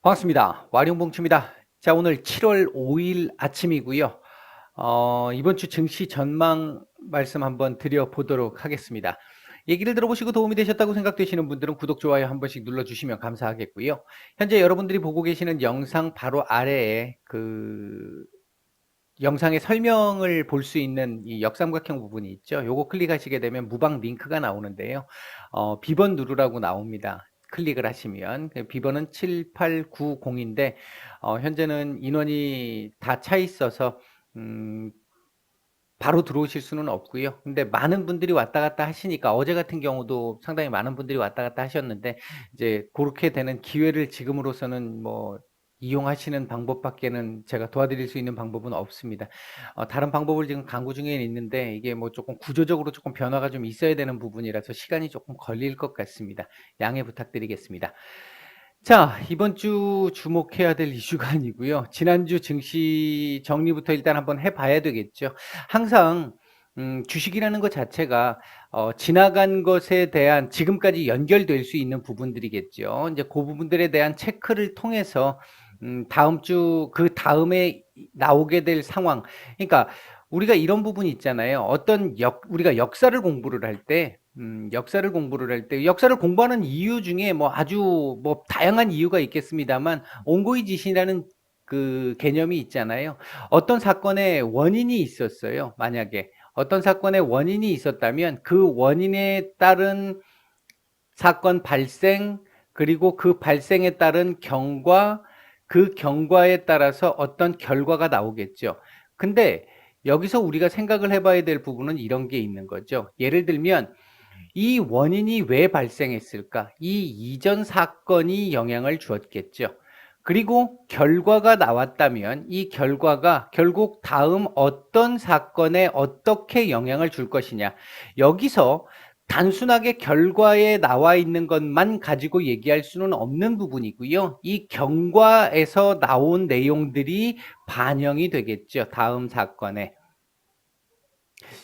반갑습니다. 와룡봉추입니다. 자, 오늘 7월 5일 아침이고요. 이번 주 증시 전망 말씀 한번 드려보도록 하겠습니다. 얘기를 들어보시고 도움이 되셨다고 생각되시는 분들은 구독, 좋아요 한 번씩 눌러주시면 감사하겠고요. 현재 여러분들이 보고 계시는 영상 바로 아래에 영상의 설명을 볼 수 있는 이 역삼각형 부분이 있죠. 요거 클릭하시게 되면 무방 링크가 나오는데요. 비번 누르라고 나옵니다. 클릭을 하시면 비번은 7890인데 현재는 인원이 다 차 있어서 바로 들어오실 수는 없고요. 근데 많은 분들이 왔다 갔다 하시니까 어제 같은 경우도 상당히 많은 분들이 왔다 갔다 하셨는데 이제 그렇게 되는 기회를 지금으로서는 뭐 이용하시는 방법밖에는 제가 도와드릴 수 있는 방법은 없습니다. 다른 방법을 지금 강구 중에 있는데 이게 뭐 조금 구조적으로 조금 변화가 좀 있어야 되는 부분이라서 시간이 조금 걸릴 것 같습니다. 양해 부탁드리겠습니다. 자, 이번 주 주목해야 될 이슈가 아니고요. 지난주 증시 정리부터 일단 한번 해 봐야 되겠죠. 항상 주식이라는 것 자체가 지나간 것에 대한 지금까지 연결될 수 있는 부분들이겠죠. 이제 그 부분들에 대한 체크를 통해서 다음 주 그다음에 나오게 될 상황, 그러니까 우리가 이런 부분이 있잖아요. 우리가 역사를 공부를 할 때 역사를 공부하는 이유 중에 뭐 아주 뭐 다양한 이유가 있겠습니다만 온고이지신이라는 그 개념이 있잖아요. 어떤 사건의 원인이 있었어요. 만약에 어떤 사건의 원인이 있었다면 그 원인에 따른 사건 발생, 그리고 그 발생에 따른 경과, 그 경과에 따라서 어떤 결과가 나오겠죠. 근데 여기서 우리가 생각을 해봐야 될 부분은 이런 게 있는 거죠. 예를 들면 이 원인이 왜 발생했을까? 이 이전 사건이 영향을 주었겠죠. 그리고 결과가 나왔다면 이 결과가 결국 다음 어떤 사건에 어떻게 영향을 줄 것이냐. 여기서 단순하게 결과에 나와 있는 것만 가지고 얘기할 수는 없는 부분이고요. 이 경과에서 나온 내용들이 반영이 되겠죠. 다음 사건에.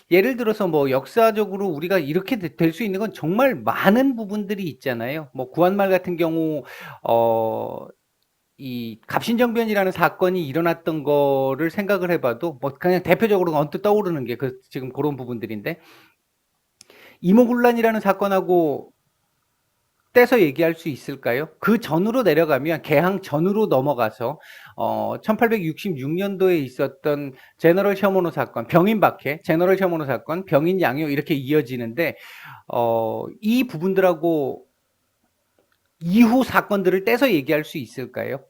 예를 들어서 뭐 역사적으로 우리가 이렇게 될 수 있는 건 정말 많은 부분들이 있잖아요. 뭐 구한말 같은 경우 이 갑신정변이라는 사건이 일어났던 거를 생각을 해봐도 뭐 그냥 대표적으로 언뜻 떠오르는 게 지금 그런 부분들인데, 이모군란이라는 사건하고 떼서 얘기할 수 있을까요? 그 전으로 내려가면 개항 전으로 넘어가서 1866년도에 있었던 제너럴 셔모노 사건, 병인 박해, 제너럴 셔모노 사건, 병인 양요 이렇게 이어지는데 이 부분들하고 이후 사건들을 떼서 얘기할 수 있을까요?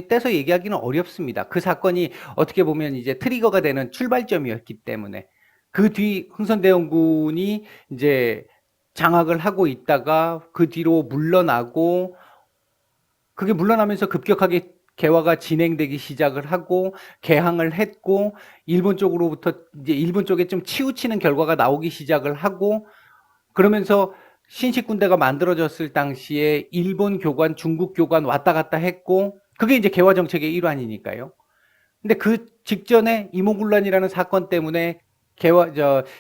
떼서 얘기하기는 어렵습니다. 그 사건이 어떻게 보면 이제 트리거가 되는 출발점이었기 때문에 그 뒤 흥선대원군이 이제 장악을 하고 있다가 그 뒤로 물러나고, 그게 물러나면서 급격하게 개화가 진행되기 시작을 하고 개항을 했고, 일본 쪽으로부터 이제 일본 쪽에 좀 치우치는 결과가 나오기 시작을 하고, 그러면서 신식군대가 만들어졌을 당시에 일본 교관, 중국 교관 왔다 갔다 했고, 그게 이제 개화 정책의 일환이니까요. 근데 그 직전에 이모군란이라는 사건 때문에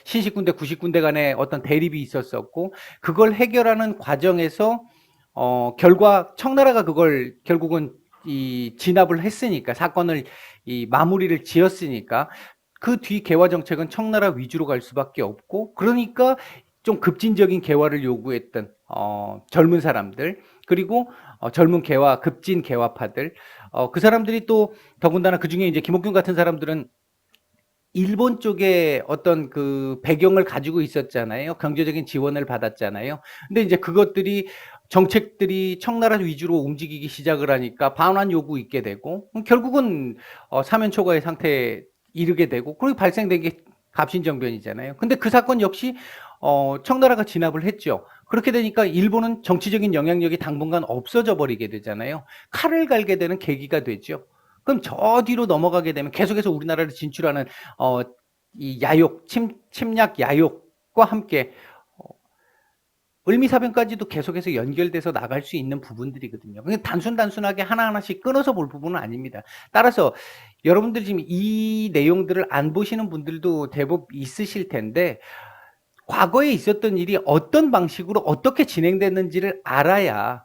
신식군대, 구식군대 간에 어떤 대립이 있었었고, 그걸 해결하는 과정에서 결과 청나라가 그걸 결국은 이 진압을 했으니까, 사건을 이 마무리를 지었으니까 그 뒤 개화 정책은 청나라 위주로 갈 수밖에 없고, 그러니까 좀 급진적인 개화를 요구했던 젊은 사람들, 그리고 젊은 개화, 급진 개화파들, 그 사람들이 또 더군다나 그 중에 이제 김옥균 같은 사람들은 일본 쪽에 어떤 그 배경을 가지고 있었잖아요. 경제적인 지원을 받았잖아요. 근데 이제 그것들이 정책들이 청나라 위주로 움직이기 시작을 하니까 반환 요구 있게 되고, 결국은 사면초가의 상태에 이르게 되고, 그리고 발생된 게 갑신정변이잖아요. 근데 그 사건 역시 청나라가 진압을 했죠. 그렇게 되니까 일본은 정치적인 영향력이 당분간 없어져 버리게 되잖아요. 칼을 갈게 되는 계기가 되죠. 그럼 저 뒤로 넘어가게 되면 계속해서 우리나라를 진출하는 이 야욕, 침략 야욕과 함께 을미사변까지도 계속해서 연결돼서 나갈 수 있는 부분들이거든요. 근데 단순하게 하나하나씩 끊어서 볼 부분은 아닙니다. 따라서 여러분들 지금 이 내용들을 안 보시는 분들도 대부분 있으실 텐데, 과거에 있었던 일이 어떤 방식으로 어떻게 진행됐는지를 알아야,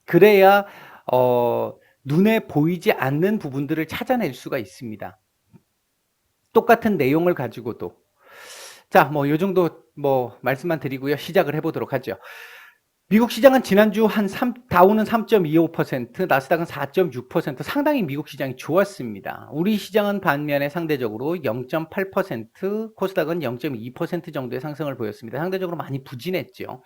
그래야 눈에 보이지 않는 부분들을 찾아낼 수가 있습니다. 똑같은 내용을 가지고도. 자, 뭐 요 정도 뭐 말씀만 드리고요. 시작을 해보도록 하죠. 미국 시장은 지난주 다우는 3.25%, 나스닥은 4.6%, 상당히 미국 시장이 좋았습니다. 우리 시장은 반면에 상대적으로 0.8%, 코스닥은 0.2% 정도의 상승을 보였습니다. 상대적으로 많이 부진했죠.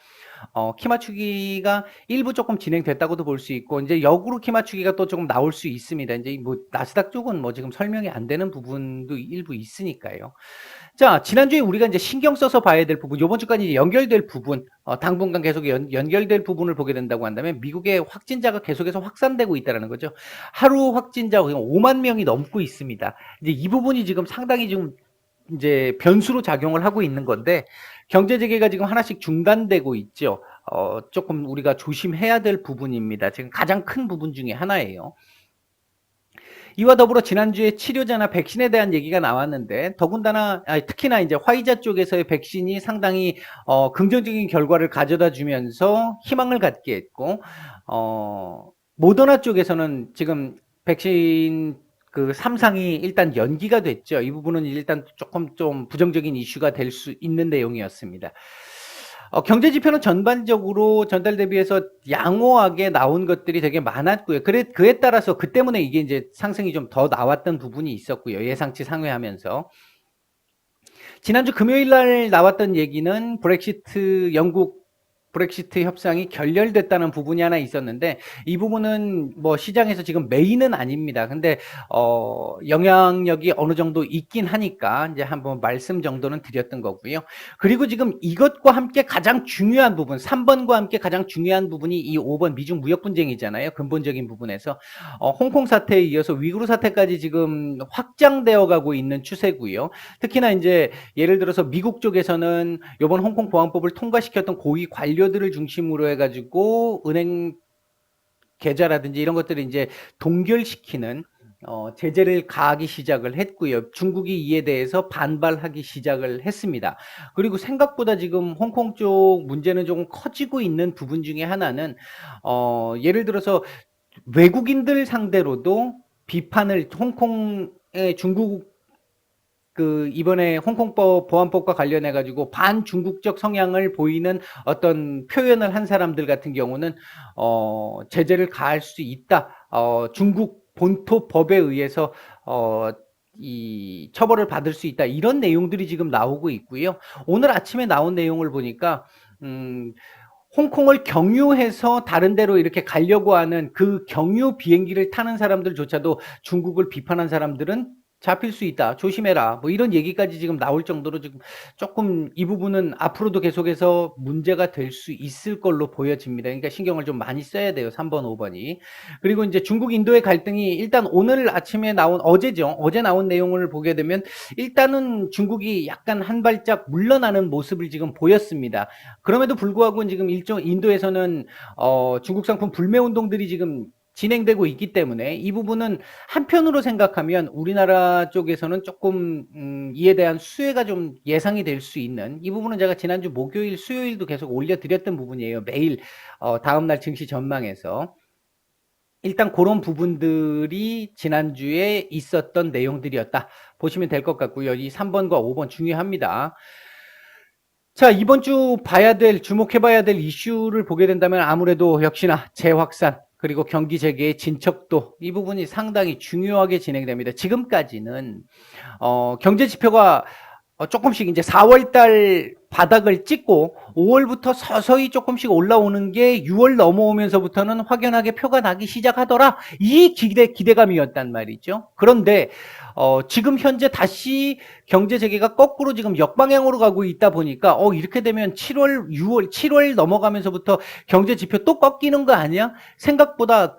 키 맞추기가 일부 조금 진행됐다고도 볼 수 있고, 이제 역으로 키 맞추기가 또 조금 나올 수 있습니다. 이제 뭐 나스닥 쪽은 뭐 지금 설명이 안 되는 부분도 일부 있으니까요. 자, 지난주에 우리가 이제 신경 써서 봐야 될 부분, 요번 주까지 이제 연결될 부분, 당분간 계속 연결될 부분을 보게 된다고 한다면 미국의 확진자가 계속해서 확산되고 있다는 거죠. 하루 확진자가 5만 명이 넘고 있습니다. 이제 이 부분이 지금 상당히 좀 이제 변수로 작용을 하고 있는 건데, 경제 재개가 지금 하나씩 중단되고 있죠. 조금 우리가 조심해야 될 부분입니다. 지금 가장 큰 부분 중에 하나예요. 이와 더불어 지난주에 치료제나 백신에 대한 얘기가 나왔는데, 더군다나 특히나 이제 화이자 쪽에서의 백신이 상당히 긍정적인 결과를 가져다 주면서 희망을 갖게 했고, 모더나 쪽에서는 지금 백신 그 3상이 일단 연기가 됐죠. 이 부분은 일단 조금 좀 부정적인 이슈가 될 수 있는 내용이었습니다. 경제 지표는 전반적으로 전달 대비해서 양호하게 나온 것들이 되게 많았고요. 그에 따라서 그 때문에 이게 이제 상승이 좀 더 나왔던 부분이 있었고요. 예상치 상회하면서. 지난주 금요일 날 나왔던 얘기는 영국 브렉시트 협상이 결렬됐다는 부분이 하나 있었는데, 이 부분은 뭐 시장에서 지금 메인은 아닙니다. 근데 영향력이 어느 정도 있긴 하니까 이제 한번 말씀 정도는 드렸던 거고요. 그리고 지금 이것과 함께 가장 중요한 부분, 3번과 함께 가장 중요한 부분이 이 5번 미중 무역 분쟁이잖아요. 근본적인 부분에서 홍콩 사태에 이어서 위구르 사태까지 지금 확장되어 가고 있는 추세고요. 특히나 이제 예를 들어서 미국 쪽에서는 이번 홍콩 보안법을 통과시켰던 고위 관료들을 중심으로 해가지고 은행 계좌라든지 이런 것들을 이제 동결시키는 제재를 가하기 시작을 했고요. 중국이 이에 대해서 반발하기 시작을 했습니다. 그리고 생각보다 지금 홍콩 쪽 문제는 조금 커지고 있는 부분 중에 하나는 예를 들어서 외국인들 상대로도 비판을 홍콩의 중국 이번에 홍콩법 보안법과 관련해 가지고 반중국적 성향을 보이는 어떤 표현을 한 사람들 같은 경우는 제재를 가할 수 있다. 중국 본토 법에 의해서 이 처벌을 받을 수 있다. 이런 내용들이 지금 나오고 있고요. 오늘 아침에 나온 내용을 보니까 홍콩을 경유해서 다른 데로 이렇게 가려고 하는 그 경유 비행기를 타는 사람들조차도 중국을 비판한 사람들은 잡힐 수 있다. 조심해라. 뭐 이런 얘기까지 지금 나올 정도로 지금 조금 이 부분은 앞으로도 계속해서 문제가 될 수 있을 걸로 보여집니다. 그러니까 신경을 좀 많이 써야 돼요. 3번, 5번이. 그리고 이제 중국 인도의 갈등이 일단 오늘 아침에 어제 나온 내용을 보게 되면 일단은 중국이 약간 한 발짝 물러나는 모습을 지금 보였습니다. 그럼에도 불구하고 지금 인도에서는 중국 상품 불매 운동들이 지금 진행되고 있기 때문에 이 부분은 한편으로 생각하면 우리나라 쪽에서는 조금 이에 대한 수혜가 좀 예상이 될 수 있는, 이 부분은 제가 지난주 목요일, 수요일도 계속 올려드렸던 부분이에요. 매일 다음날 증시 전망에서. 일단 그런 부분들이 지난주에 있었던 내용들이었다 보시면 될 것 같고요. 이 3번과 5번 중요합니다. 자, 이번 주 주목해봐야 될 이슈를 보게 된다면 아무래도 역시나 재확산, 그리고 경기 재개의 진척도, 이 부분이 상당히 중요하게 진행됩니다. 지금까지는 경제 지표가 조금씩 이제 4월달 바닥을 찍고 5월부터 서서히 조금씩 올라오는 게 6월 넘어오면서부터는 확연하게 표가 나기 시작하더라. 이 기대감이었단 말이죠. 그런데 지금 현재 다시 경제 재개가 거꾸로 지금 역방향으로 가고 있다 보니까 이렇게 되면 7월 넘어가면서부터 경제 지표 또 꺾이는 거 아니야? 생각보다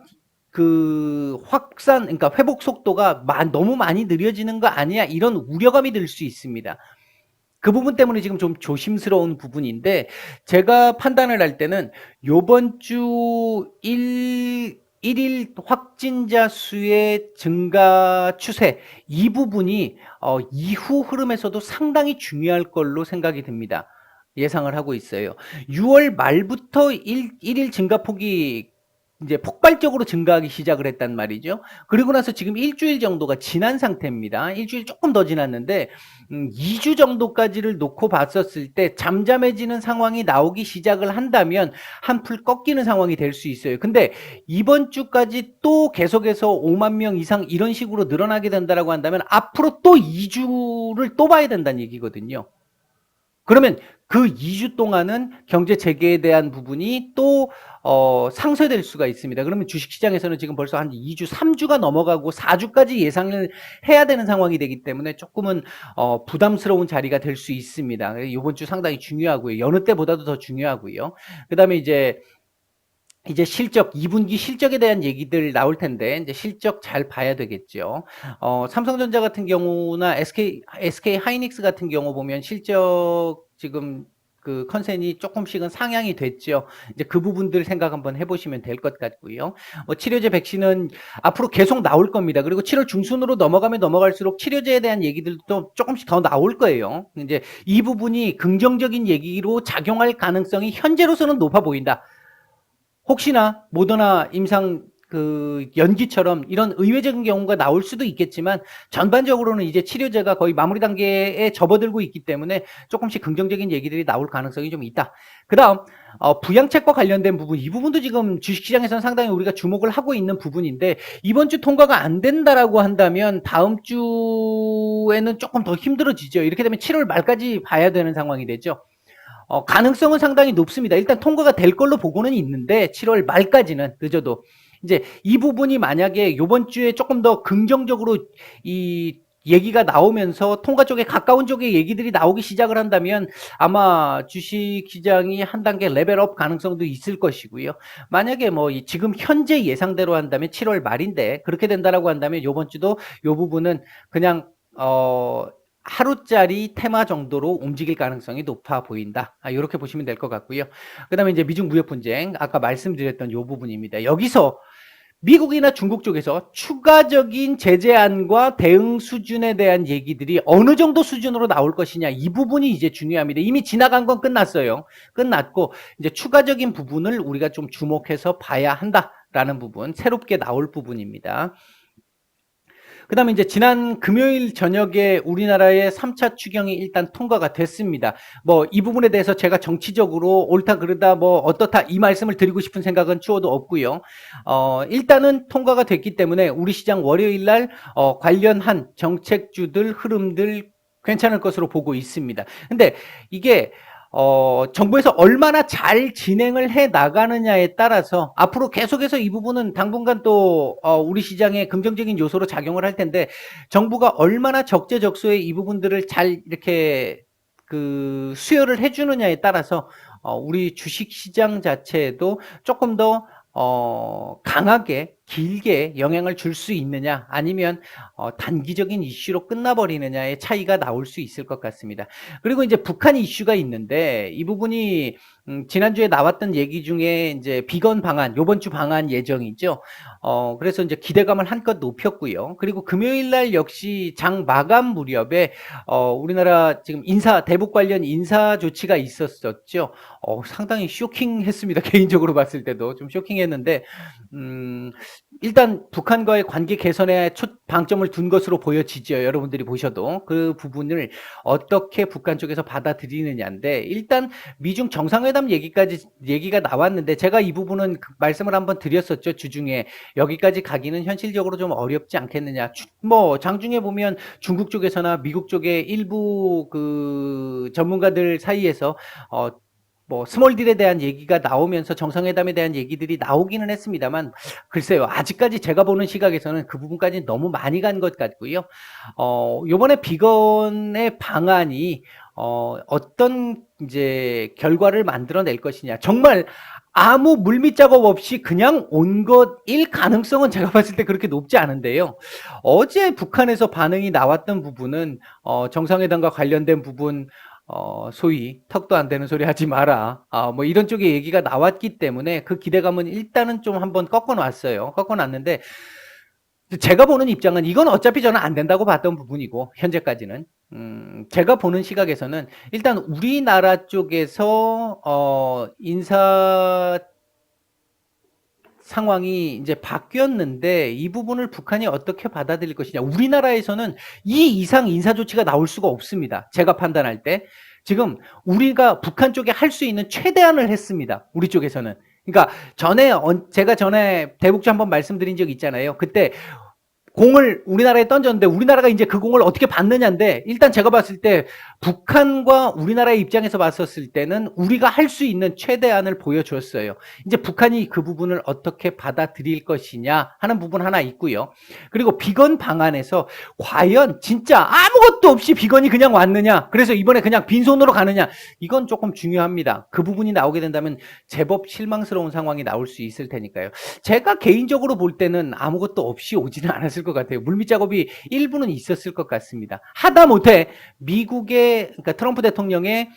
그러니까 회복 속도가 너무 많이 느려지는 거 아니야? 이런 우려감이 들 수 있습니다. 그 부분 때문에 지금 좀 조심스러운 부분인데, 제가 판단을 할 때는 요번 주 1일 확진자 수의 증가 추세, 이 부분이 이후 흐름에서도 상당히 중요할 걸로 생각이 듭니다. 예상을 하고 있어요. 6월 말부터 1일 증가폭이 이제 폭발적으로 증가하기 시작을 했단 말이죠. 그리고 나서 지금 일주일 정도가 지난 상태입니다. 일주일 조금 더 지났는데 2주 정도까지를 놓고 봤었을 때 잠잠해지는 상황이 나오기 시작을 한다면 한풀 꺾이는 상황이 될 수 있어요. 근데 이번 주까지 또 계속해서 5만 명 이상 이런 식으로 늘어나게 된다라고 한다면 앞으로 또 2주를 또 봐야 된다는 얘기거든요. 그러면 그 2주 동안은 경제 재개에 대한 부분이 또 상쇄될 수가 있습니다. 그러면 주식시장에서는 지금 벌써 한 2주, 3주가 넘어가고 4주까지 예상을 해야 되는 상황이 되기 때문에 조금은 부담스러운 자리가 될 수 있습니다. 이번 주 상당히 중요하고요. 여느 때보다도 더 중요하고요. 그다음에 이제 실적, 2분기 실적에 대한 얘기들 나올 텐데, 이제 실적 잘 봐야 되겠죠. 삼성전자 같은 경우나 SK 하이닉스 같은 경우 보면 실적 지금 그 컨센이 조금씩은 상향이 됐죠. 이제 그 부분들 생각 한번 해보시면 될 것 같고요. 치료제 백신은 앞으로 계속 나올 겁니다. 그리고 7월 중순으로 넘어가면 넘어갈수록 치료제에 대한 얘기들도 조금씩 더 나올 거예요. 이제 이 부분이 긍정적인 얘기로 작용할 가능성이 현재로서는 높아 보인다. 혹시나 모더나 임상 그 연기처럼 이런 의외적인 경우가 나올 수도 있겠지만 전반적으로는 이제 치료제가 거의 마무리 단계에 접어들고 있기 때문에 조금씩 긍정적인 얘기들이 나올 가능성이 좀 있다. 그다음 부양책과 관련된 부분, 이 부분도 지금 주식시장에서는 상당히 우리가 주목을 하고 있는 부분인데 이번 주 통과가 안 된다라고 한다면 다음 주에는 조금 더 힘들어지죠. 이렇게 되면 7월 말까지 봐야 되는 상황이 되죠. 가능성은 상당히 높습니다. 일단 통과가 될 걸로 보고는 있는데 7월 말까지는 늦어도 이제 이 부분이 만약에 이번 주에 조금 더 긍정적으로 이 얘기가 나오면서 통과 쪽에 가까운 쪽의 얘기들이 나오기 시작을 한다면 아마 주식 시장이 한 단계 레벨업 가능성도 있을 것이고요. 만약에 뭐 지금 현재 예상대로 한다면 7월 말인데 그렇게 된다라고 한다면 이번 주도 이 부분은 그냥 하루짜리 테마 정도로 움직일 가능성이 높아 보인다. 이렇게 보시면 될 것 같고요. 그 다음에 이제 미중 무역 분쟁, 아까 말씀드렸던 이 부분입니다. 여기서 미국이나 중국 쪽에서 추가적인 제재안과 대응 수준에 대한 얘기들이 어느 정도 수준으로 나올 것이냐, 이 부분이 이제 중요합니다. 이미 지나간 건 끝났어요. 끝났고 이제 추가적인 부분을 우리가 좀 주목해서 봐야 한다라는 부분, 새롭게 나올 부분입니다. 그 다음에 이제 지난 금요일 저녁에 우리나라의 3차 추경이 일단 통과가 됐습니다. 뭐 이 부분에 대해서 제가 정치적으로 옳다 그르다 뭐 어떻다 이 말씀을 드리고 싶은 생각은 추워도 없고요. 일단은 통과가 됐기 때문에 우리 시장 월요일 날 관련한 정책주들 흐름들 괜찮을 것으로 보고 있습니다. 근데 이게 정부에서 얼마나 잘 진행을 해 나가느냐에 따라서 앞으로 계속해서 이 부분은 당분간 또 우리 시장에 긍정적인 요소로 작용을 할 텐데 정부가 얼마나 적재적소에 이 부분들을 잘 이렇게 그 수혈을 해주느냐에 따라서 우리 주식 시장 자체에도 조금 더 강하게 길게 영향을 줄 수 있느냐 아니면 단기적인 이슈로 끝나버리느냐의 차이가 나올 수 있을 것 같습니다. 그리고 이제 북한 이슈가 있는데 이 부분이 지난주에 나왔던 얘기 중에 이제 비건 방안, 요번 주 방안 예정이죠. 그래서 이제 기대감을 한껏 높였고요. 그리고 금요일 날 역시 장 마감 무렵에 우리나라 지금 대북 관련 인사 조치가 있었었죠. 상당히 쇼킹했습니다. 개인적으로 봤을 때도 좀 쇼킹했는데 일단 북한과의 관계 개선에 방점을 둔 것으로 보여지죠. 여러분들이 보셔도 그 부분을 어떻게 북한 쪽에서 받아들이느냐인데 일단 미중 정상회담 얘기가 나왔는데 제가 이 부분은 말씀을 한번 드렸었죠. 주중에 여기까지 가기는 현실적으로 좀 어렵지 않겠느냐. 뭐 장중에 보면 중국 쪽에서나 미국 쪽의 일부 그 전문가들 사이에서 뭐 스몰딜에 대한 얘기가 나오면서 정상회담에 대한 얘기들이 나오기는 했습니다만 글쎄요 아직까지 제가 보는 시각에서는 그 부분까지 너무 많이 간 것 같고요. 요번에 비건의 방안이 어떤 이제 결과를 만들어낼 것이냐 정말 아무 물밑 작업 없이 그냥 온 것일 가능성은 제가 봤을 때 그렇게 높지 않은데요. 어제 북한에서 반응이 나왔던 부분은 정상회담과 관련된 부분 소위 턱도 안 되는 소리 하지 마라. 뭐 이런 쪽의 얘기가 나왔기 때문에 그 기대감은 일단은 좀 한번 꺾어놨어요. 꺾어놨는데 제가 보는 입장은 이건 어차피 저는 안 된다고 봤던 부분이고 현재까지는 제가 보는 시각에서는 일단 우리나라 쪽에서 인사 상황이 이제 바뀌었는데 이 부분을 북한이 어떻게 받아들일 것이냐. 우리나라에서는 이 이상 인사 조치가 나올 수가 없습니다. 제가 판단할 때. 지금 우리가 북한 쪽에 할 수 있는 최대한을 했습니다. 우리 쪽에서는. 그러니까 제가 전에 대북주 한번 말씀드린 적 있잖아요. 그때 공을 우리나라에 던졌는데 우리나라가 이제 그 공을 어떻게 받느냐인데, 일단 제가 봤을 때 북한과 우리나라의 입장에서 봤었을 때는 우리가 할 수 있는 최대한을 보여줬어요. 이제 북한이 그 부분을 어떻게 받아들일 것이냐 하는 부분 하나 있고요. 그리고 비건 방안에서 과연 진짜 아무것도 없이 비건이 그냥 왔느냐, 그래서 이번에 그냥 빈손으로 가느냐, 이건 조금 중요합니다. 그 부분이 나오게 된다면 제법 실망스러운 상황이 나올 수 있을 테니까요. 제가 개인적으로 볼 때는 아무것도 없이 오지는 않았을 것 같아요. 물밑 작업이 일부는 있었을 것 같습니다. 하다못해 미국의, 그러니까 트럼프 대통령의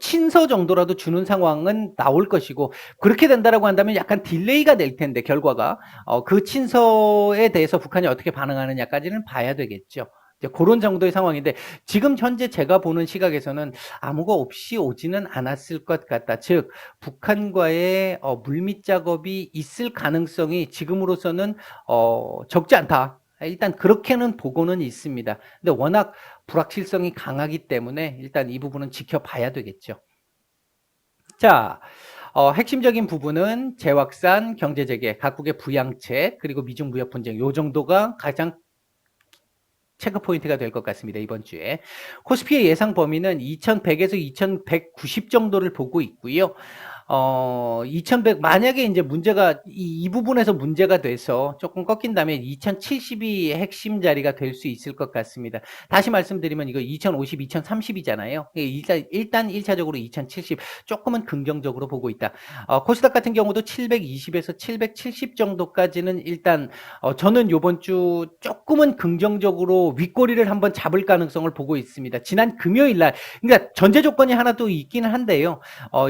친서 정도라도 주는 상황은 나올 것이고, 그렇게 된다라고 한다면 약간 딜레이가 될 텐데, 결과가 그 친서에 대해서 북한이 어떻게 반응하느냐까지는 봐야 되겠죠. 이제 그런 정도의 상황인데, 지금 현재 제가 보는 시각에서는 아무거 없이 오지는 않았을 것 같다. 즉 북한과의 물밑 작업이 있을 가능성이 지금으로서는 적지 않다. 일단 그렇게는 보고는 있습니다. 근데 워낙 불확실성이 강하기 때문에 일단 이 부분은 지켜봐야 되겠죠. 자, 핵심적인 부분은 재확산, 경제재개, 각국의 부양책, 그리고 미중 무역 분쟁, 요 정도가 가장 체크 포인트가 될 것 같습니다. 이번 주에. 코스피의 예상 범위는 2100에서 2190 정도를 보고 있고요. 2100, 만약에 이제 문제가, 이 부분에서 문제가 돼서 조금 꺾인다면 2070이 핵심 자리가 될 수 있을 것 같습니다. 다시 말씀드리면 이거 2050, 2030이잖아요. 일단 1차적으로 2070, 조금은 긍정적으로 보고 있다. 코스닥 같은 경우도 720에서 770 정도까지는 일단, 저는 요번 주 조금은 긍정적으로 윗꼬리를 한번 잡을 가능성을 보고 있습니다. 지난 금요일 날, 그러니까 전제 조건이 하나 또 있기는 한데요.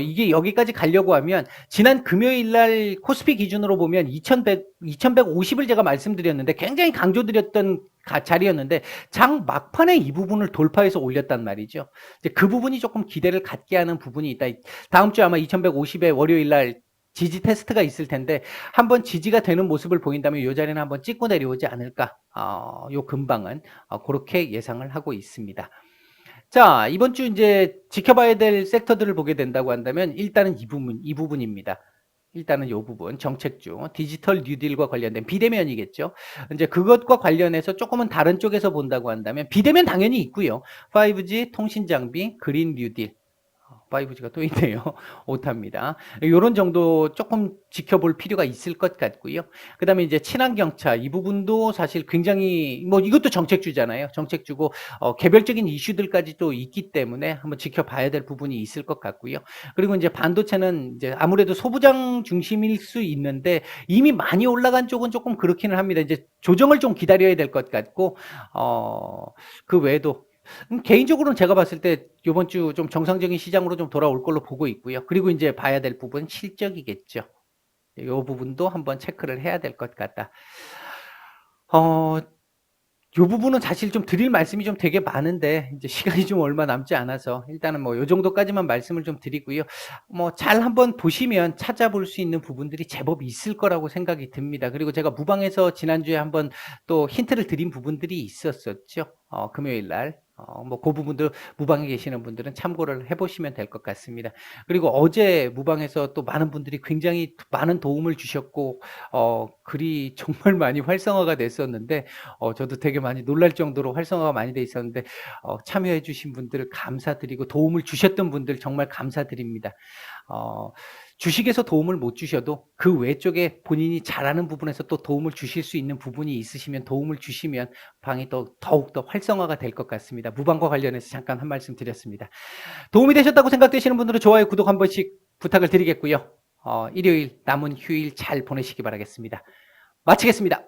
이게 여기까지 가려고 하면 지난 금요일 날 코스피 기준으로 보면 2150을 제가 말씀드렸는데 굉장히 강조드렸던 자리였는데 장 막판에 이 부분을 돌파해서 올렸단 말이죠. 이제 그 부분이 조금 기대를 갖게 하는 부분이 있다. 다음 주에 아마 2150에 월요일 날 지지 테스트가 있을 텐데 한번 지지가 되는 모습을 보인다면 이 자리는 한번 찍고 내려오지 않을까. 요 근방은 그렇게 예상을 하고 있습니다. 자, 이번 주 이제 지켜봐야 될 섹터들을 보게 된다고 한다면 일단은 이 부분입니다. 일단은 이 부분, 정책주, 디지털 뉴딜과 관련된 비대면이겠죠. 이제 그것과 관련해서 조금은 다른 쪽에서 본다고 한다면 비대면 당연히 있고요. 5G, 통신 장비, 그린 뉴딜. 5G가 또 있네요. 오타입니다. 이런 정도 조금 지켜볼 필요가 있을 것 같고요. 그 다음에 이제 친환경차 이 부분도 사실 굉장히 뭐 이것도 정책주잖아요. 정책주고 개별적인 이슈들까지 또 있기 때문에 한번 지켜봐야 될 부분이 있을 것 같고요. 그리고 이제 반도체는 이제 아무래도 소부장 중심일 수 있는데 이미 많이 올라간 쪽은 조금 그렇기는 합니다. 이제 조정을 좀 기다려야 될 것 같고 그 외에도 개인적으로는 제가 봤을 때 이번 주 좀 정상적인 시장으로 좀 돌아올 걸로 보고 있고요. 그리고 이제 봐야 될 부분 실적이겠죠. 이 부분도 한번 체크를 해야 될 것 같다. 이 부분은 사실 좀 드릴 말씀이 좀 되게 많은데 이제 시간이 좀 얼마 남지 않아서 일단은 뭐 이 정도까지만 말씀을 좀 드리고요. 뭐 잘 한번 보시면 찾아볼 수 있는 부분들이 제법 있을 거라고 생각이 듭니다. 그리고 제가 무방에서 지난주에 한번 또 힌트를 드린 부분들이 있었었죠. 금요일 날. 뭐 그 부분도 무방에 계시는 분들은 참고를 해보시면 될 것 같습니다. 그리고 어제 무방에서 또 많은 분들이 굉장히 많은 도움을 주셨고 글이 정말 많이 활성화가 됐었는데 저도 되게 많이 놀랄 정도로 활성화가 많이 돼 있었는데 참여해 주신 분들 감사드리고 도움을 주셨던 분들 정말 감사드립니다. 주식에서 도움을 못 주셔도 그 외쪽에 본인이 잘하는 부분에서 또 도움을 주실 수 있는 부분이 있으시면 도움을 주시면 방이 더욱더 활성화가 될 것 같습니다. 무방과 관련해서 잠깐 한 말씀 드렸습니다. 도움이 되셨다고 생각되시는 분들은 좋아요, 구독 한 번씩 부탁을 드리겠고요. 일요일 남은 휴일 잘 보내시기 바라겠습니다. 마치겠습니다.